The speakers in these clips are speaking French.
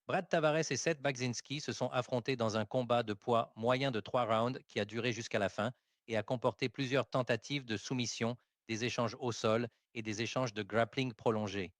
Brad Tavares et Seth Bagzinski se sont affrontés dans un combat de poids moyen de 3 rounds qui a duré jusqu'à la fin et a comporté plusieurs tentatives de soumission, des échanges au sol et des échanges de grappling prolongés.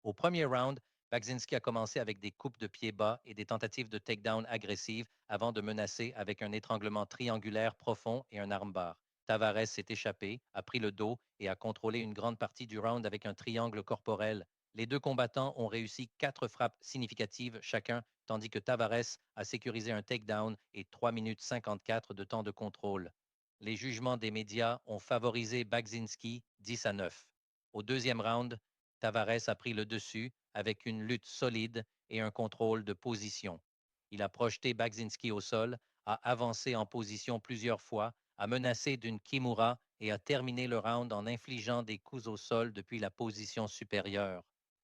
Au premier round, Bagzinski a commencé avec des coupes de pieds bas et des tentatives de takedown agressives avant de menacer avec un étranglement triangulaire profond et un armbar. Tavares s'est échappé, a pris le dos et a contrôlé une grande partie du round avec un triangle corporel. Les deux combattants ont réussi 4 frappes significatives chacun, tandis que Tavares a sécurisé un takedown et 3 minutes 54 de temps de contrôle. Les jugements des médias ont favorisé Bagzinski 10-9. Au deuxième round, Tavares a pris le dessus avec une lutte solide et un contrôle de position. Il a projeté Bagzinski au sol, a avancé en position plusieurs fois, a menacé d'une kimura et a terminé le round en infligeant des coups au sol depuis la position supérieure.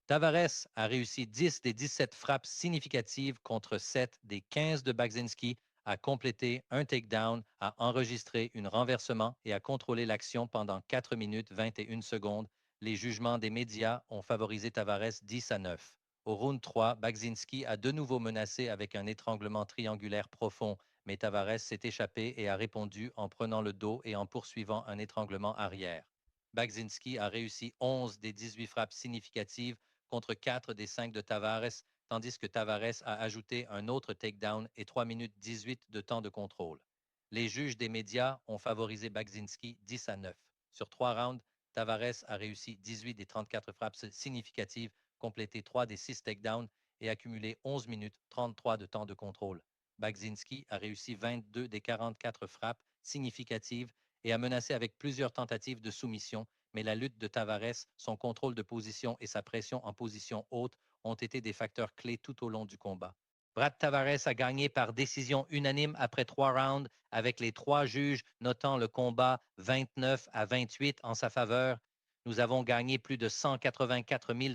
Tavares a réussi 10 des 17 frappes significatives contre 7 des 15 de Bagzinski, a complété un takedown, a enregistré un renversement et a contrôlé l'action pendant 4 minutes 21 secondes. Les jugements des médias ont favorisé Tavares 10-9. Au round 3, Bagzinski a de nouveau menacé avec un étranglement triangulaire profond, mais Tavares s'est échappé et a répondu en prenant le dos et en poursuivant un étranglement arrière. Bagzinski a réussi 11 des 18 frappes significatives contre 4 des 5 de Tavares, tandis que Tavares a ajouté un autre takedown et 3 minutes 18 de temps de contrôle. Les juges des médias ont favorisé Bagzinski 10-9. Sur 3 rounds, Tavares a réussi 18 des 34 frappes significatives, complété 3 des 6 takedowns et accumulé 11 minutes 33 de temps de contrôle. Bagzinski a réussi 22 des 44 frappes significatives et a menacé avec plusieurs tentatives de soumission, mais la lutte de Tavares, son contrôle de position et sa pression en position haute ont été des facteurs clés tout au long du combat. Brad Tavares a gagné par décision unanime après 3 rounds, avec les 3 juges notant le combat 29-28 en sa faveur. Nous avons gagné plus de 184 000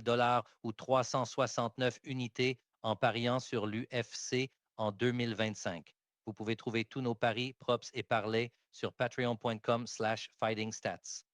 ou 369 unités en pariant sur l'UFC en 2025. Vous pouvez trouver tous nos paris, props et parlays sur patreon.com/fightingstats.